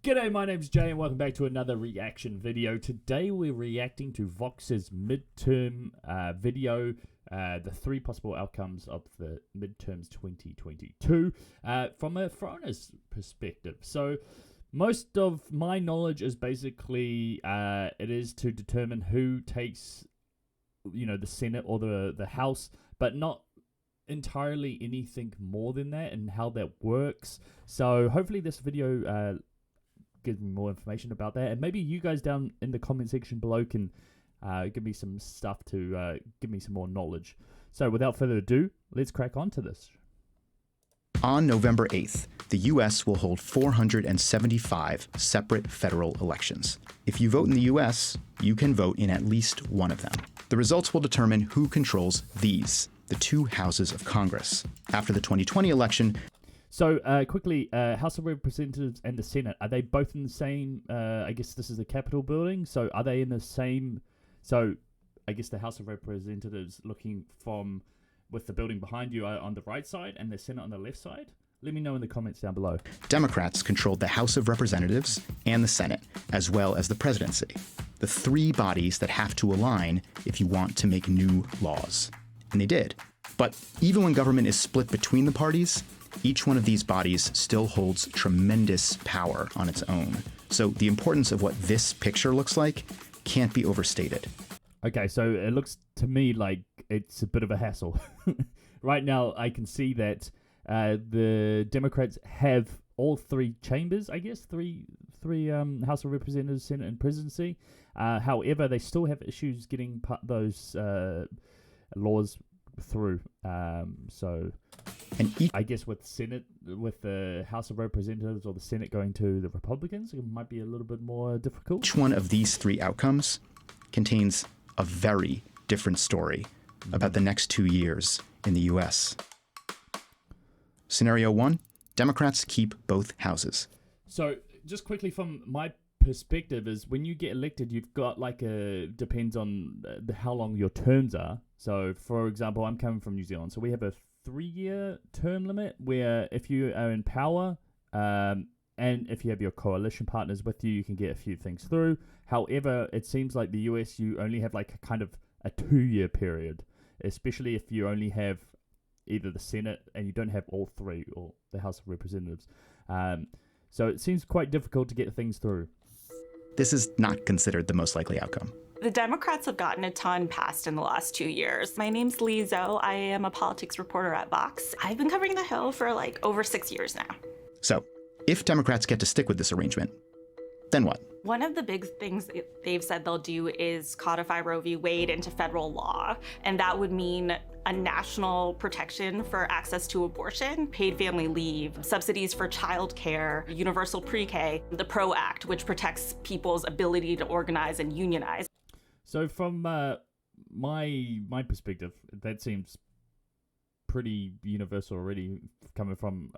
G'day, my name's Jay and welcome back to another reaction video. Today we're reacting to Vox's midterm video, the three possible outcomes of the midterms 2022 from a foreigner's perspective. So most of my knowledge is basically it is to determine who takes, the Senate or the House, but not entirely anything more than that and how that works. So hopefully this video give me more information about that, and maybe you guys down in the comment section below can give me some stuff to give me some more knowledge. So without further ado, let's crack on to this. On November 8th, the U.S. will hold 475 separate federal elections. If you vote in the U.S., you can vote in at least one of them. The results will determine who controls these, the two houses of Congress. After the 2020 election, So quickly, House of Representatives and the Senate, are they both in the same, I guess this is the Capitol building, so are they in the same, so I guess the House of Representatives looking from, with the building behind you on the right side and the Senate on the left side? Let me know in the comments down below. Democrats controlled the House of Representatives and the Senate, as well as the presidency, the three bodies that have to align if you want to make new laws. And they did. But even when government is split between the parties, each one of these bodies still holds tremendous power on its own. So the importance of what this picture looks like can't be overstated. Okay, so it looks to me like it's a bit of a hassle. Right now, I can see that the Democrats have all three chambers, I guess, three House of Representatives, Senate, and presidency. However, they still have issues getting those laws through. And I guess with the House of Representatives or the Senate going to the Republicans, it might be a little bit more difficult. each one of these three outcomes contains a very different story about the next 2 years in the U.S. Scenario 1, Democrats keep both houses. So just quickly from my perspective is when you get elected, you've got depends on how long your terms are. So for example, I'm coming from New Zealand, so we have a 3-year term limit where if you are in power and if you have your coalition partners with you, you can get a few things through. However, it seems like the US, you only have like a kind of a 2-year period, especially if you only have either the Senate and you don't have all three, or the House of Representatives. So it seems quite difficult to get things through. This is not considered the most likely outcome. The Democrats have gotten a ton passed in the last 2 years. My name's Lee Zoe. I am a politics reporter at Vox. I've been covering the Hill for over 6 years now. So, if Democrats get to stick with this arrangement, then what? One of the big things they've said they'll do is codify Roe v. Wade into federal law, and that would mean a national protection for access to abortion, paid family leave, subsidies for childcare, universal pre-K, the PRO Act, which protects people's ability to organize and unionize. So from my perspective, that seems pretty universal already, coming from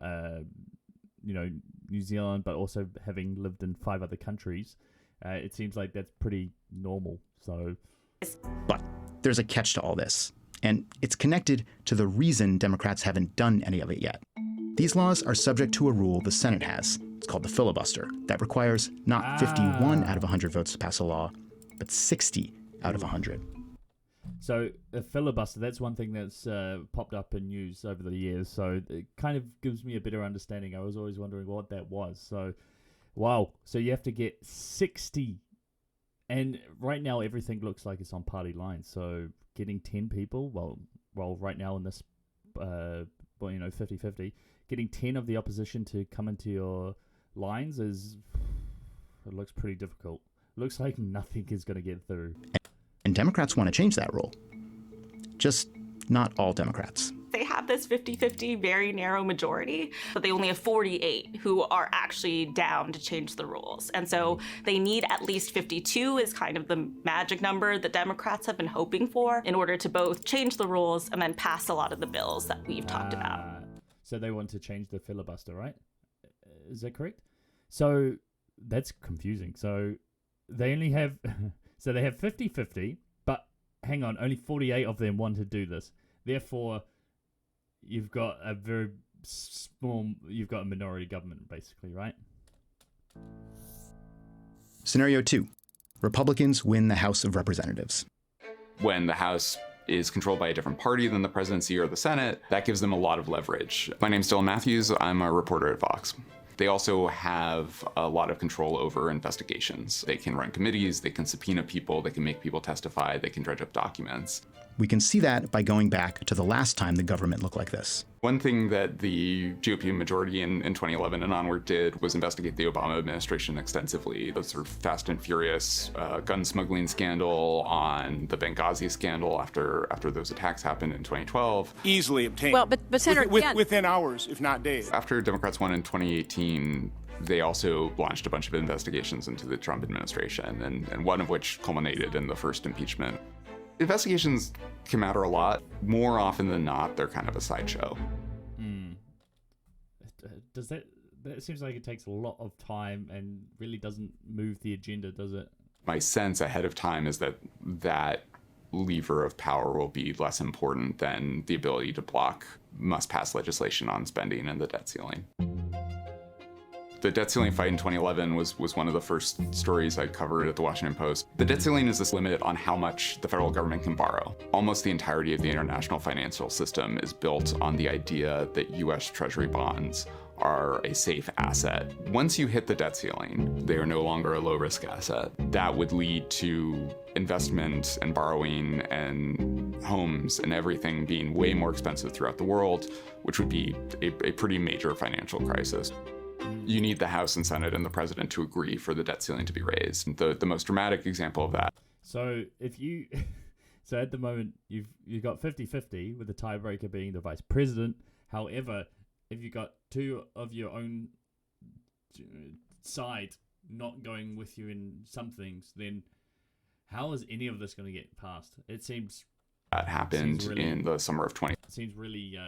New Zealand, but also having lived in 5 other countries. It seems like that's pretty normal. So, but there's a catch to all this, and it's connected to the reason Democrats haven't done any of it yet. These laws are subject to a rule the Senate has. It's called the filibuster, that requires not 51 out of 100 votes to pass a law, but 60 out of 100. So a filibuster, that's one thing that's popped up in news over the years. So it kind of gives me a better understanding. I was always wondering what that was. So, wow. So you have to get 60. And right now everything looks like it's on party lines. So getting 10 people, well, right now in this, 50-50, getting 10 of the opposition to come into your lines it looks pretty difficult. Looks like nothing is going to get through. And Democrats want to change that rule. Just not all Democrats. They have this 50-50 very narrow majority, but they only have 48 who are actually down to change the rules. And so they need at least 52 is kind of the magic number that Democrats have been hoping for in order to both change the rules and then pass a lot of the bills that we've talked about. So they want to change the filibuster, right? Is that correct? So that's confusing. So they only have, so they have 50-50, but hang on, only 48 of them want to do this. Therefore, you've got a very small, you've got a minority government, basically, right? Scenario 2. Republicans win the House of Representatives. When the House is controlled by a different party than the presidency or the Senate, that gives them a lot of leverage. My name's Dylan Matthews. I'm a reporter at Vox. They also have a lot of control over investigations. They can run committees, they can subpoena people, they can make people testify, they can dredge up documents. We can see that by going back to the last time the government looked like this. One thing that the GOP majority in 2011 and onward did was investigate the Obama administration extensively. The sort of fast and furious gun smuggling scandal, on the Benghazi scandal after those attacks happened in 2012. Easily obtained. Well, but Senator, within hours, if not days. After Democrats won in 2018, they also launched a bunch of investigations into the Trump administration, and one of which culminated in the first impeachment. Investigations can matter a lot. More often than not, they're kind of a sideshow. Does that seems like it takes a lot of time and really doesn't move the agenda, does it? My sense ahead of time is that that lever of power will be less important than the ability to block must-pass legislation on spending and the debt ceiling. The debt ceiling fight in 2011 was one of the first stories I covered at the Washington Post. The debt ceiling is this limit on how much the federal government can borrow. Almost the entirety of the international financial system is built on the idea that US Treasury bonds are a safe asset. Once you hit the debt ceiling, they are no longer a low-risk asset. That would lead to investment and borrowing and homes and everything being way more expensive throughout the world, which would be a pretty major financial crisis. You need the House and Senate and the president to agree for the debt ceiling to be raised. The most dramatic example of that. So so at the moment you've got 50-50 with the tiebreaker being the vice president. However, if you got two of your own side not going with you in some things, then how is any of this going to get passed? It seems that happened in the summer of 20. It seems really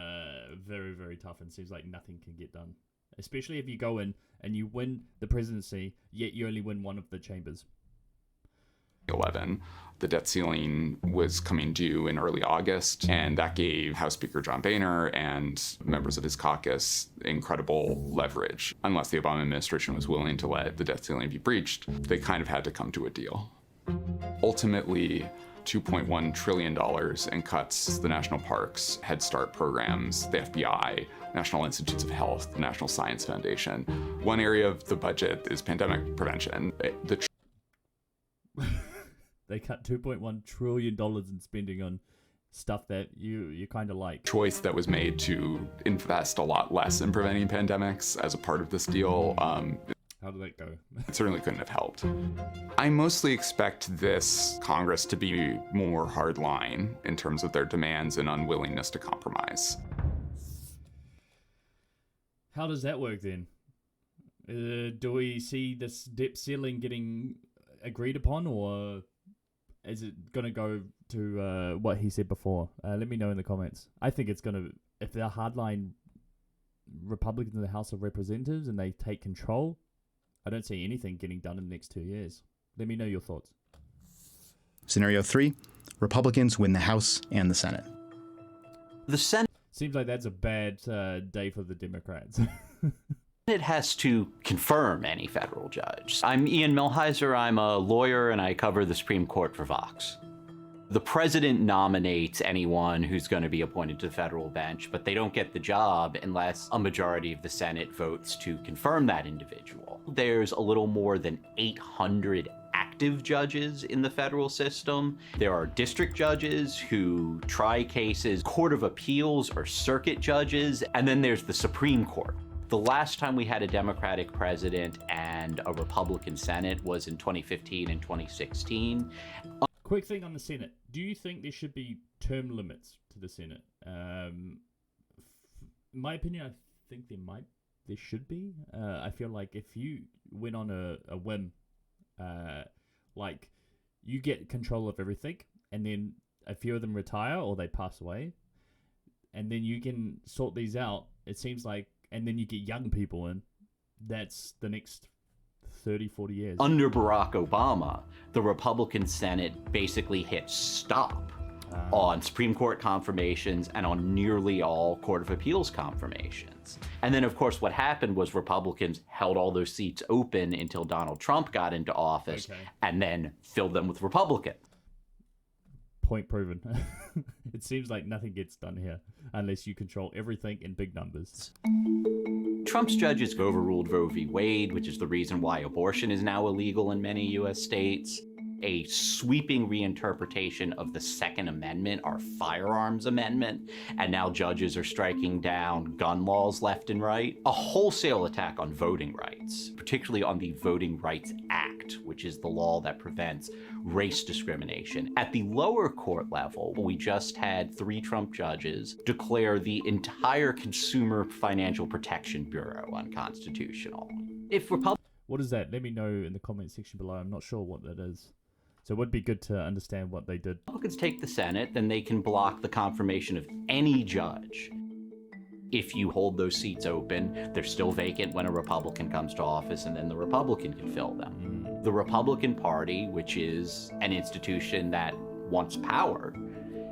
very, very tough, and seems like nothing can get done. Especially if you go in and you win the presidency, yet you only win one of the chambers. 2011, the debt ceiling was coming due in early August, and that gave House Speaker John Boehner and members of his caucus incredible leverage. Unless the Obama administration was willing to let the debt ceiling be breached, they kind of had to come to a deal. Ultimately, $2.1 trillion in cuts to the national parks, Head Start programs, the FBI, National Institutes of Health, the National Science Foundation. One area of the budget is pandemic prevention. They cut $2.1 trillion in spending on stuff that you kind of like. Choice that was made to invest a lot less in preventing pandemics as a part of this deal. How did that go? It certainly couldn't have helped. I mostly expect this Congress to be more hardline in terms of their demands and unwillingness to compromise. How does that work then? Do we see this debt ceiling getting agreed upon, or is it going to go to what he said before? Let me know in the comments. I think it's going to, if they're hardline Republicans in the House of Representatives and they take control, I don't see anything getting done in the next 2 years. Let me know your thoughts. Scenario 3, Republicans win the House and the Senate. The Senate seems like that's a bad day for the Democrats. It has to confirm any federal judge. I'm Ian Millhiser. I'm a lawyer and I cover the Supreme Court for Vox. The president nominates anyone who's going to be appointed to the federal bench, but they don't get the job unless a majority of the Senate votes to confirm that individual. There's a little more than 800 active judges in the federal system. There are district judges who try cases, court of appeals or circuit judges, and then there's the Supreme Court. The last time we had a Democratic president and a Republican Senate was in 2015 and 2016. Quick thing on the Senate. Do you think there should be term limits to the Senate? In my opinion, I think there should be. I feel like if you went on a whim, like you get control of everything, and then a few of them retire or they pass away, and then you can sort these out, it seems like, and then you get young people in, that's the next 30, 40 years. Under Barack Obama, the Republican Senate basically hit stop on Supreme Court confirmations and on nearly all Court of Appeals confirmations. And then, of course, what happened was Republicans held all those seats open until Donald Trump got into office and then filled them with Republicans. Point proven. It seems like nothing gets done here unless you control everything in big numbers. Trump's judges overruled Roe v. Wade, which is the reason why abortion is now illegal in many U.S. states. A sweeping reinterpretation of the Second Amendment, our firearms amendment, and now judges are striking down gun laws left and right. A wholesale attack on voting rights, particularly on the Voting Rights Act, which is the law that prevents race discrimination. At the lower court level, we just had 3 Trump judges declare the entire Consumer Financial Protection Bureau unconstitutional. If What is that? Let me know in the comment section below. I'm not sure what that is. So it would be good to understand what they did. Republicans take the Senate, then they can block the confirmation of any judge. If you hold those seats open, they're still vacant when a Republican comes to office, and then the Republican can fill them. The Republican Party, which is an institution that wants power,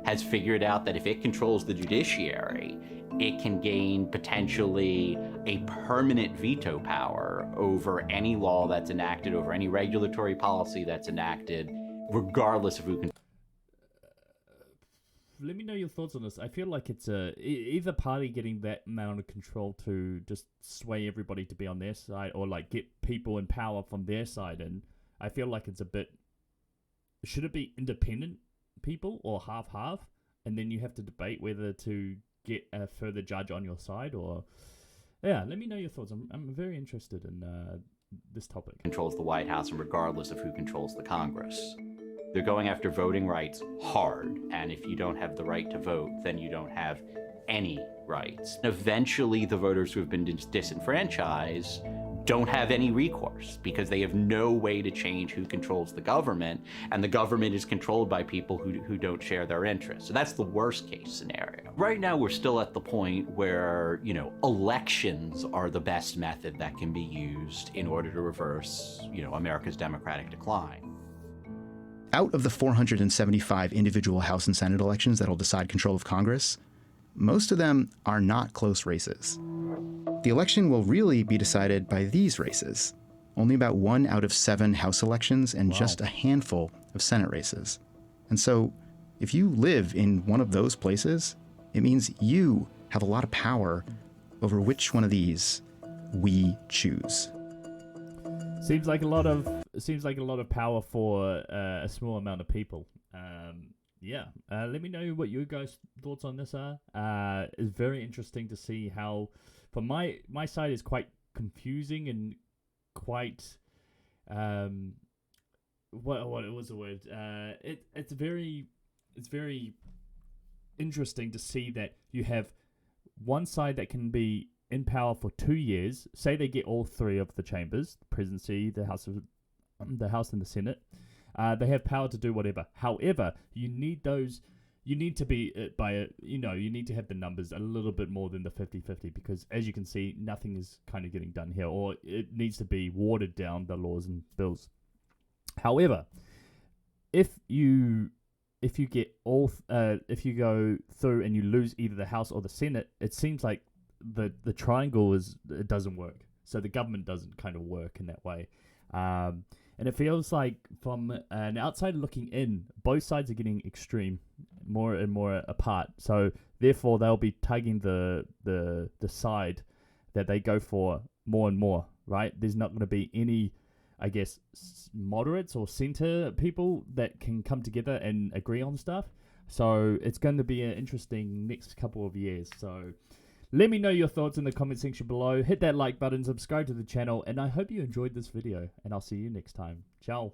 has figured out that if it controls the judiciary, it can gain potentially a permanent veto power over any law that's enacted, over any regulatory policy that's enacted, regardless of who can. Let me know your thoughts on this. I feel like it's either party getting that amount of control to just sway everybody to be on their side, or like get people in power from their side. And I feel like it's a bit. Should it be independent people or half-half? And then you have to debate whether to get a further judge on your side, or yeah. Let me know your thoughts. I'm very interested in this topic. Controls the White House, and regardless of who controls the Congress. They're going after voting rights hard, and if you don't have the right to vote, then you don't have any rights. Eventually, the voters who have been disenfranchised don't have any recourse because they have no way to change who controls the government, and the government is controlled by people who don't share their interests. So that's the worst case scenario. Right now, we're still at the point where, elections are the best method that can be used in order to reverse, America's democratic decline. Out of the 475 individual House and Senate elections that'll decide control of Congress, most of them are not close races. The election will really be decided by these races. Only about 1 out of 7 House elections and just a handful of Senate races. And so, if you live in one of those places, it means you have a lot of power over which one of these we choose. Seems like a lot of power for a small amount of people. Let me know what your guys' thoughts on this are. It's very interesting to see how, from my side, is quite confusing and quite what was the word? It's very interesting to see that you have one side that can be in power for 2 years. Say they get all 3 of the chambers, the presidency, the House and the Senate. They have power to do whatever. However, you need to be you need to have the numbers a little bit more than the 50-50, because as you can see, nothing is kind of getting done here, or it needs to be watered down, the laws and bills. However, if you get all, if you go through and you lose either the House or the Senate, it seems like the triangle it doesn't work. So the government doesn't kind of work in that way. And it feels like, from an outsider looking in, both sides are getting extreme, more and more apart. So therefore, they'll be tugging the side that they go for more and more, right? There's not going to be any, I guess, moderates or center people that can come together and agree on stuff. So it's going to be an interesting next couple of years. So let me know your thoughts in the comment section below. Hit that like button, subscribe to the channel, and I hope you enjoyed this video, and I'll see you next time. Ciao.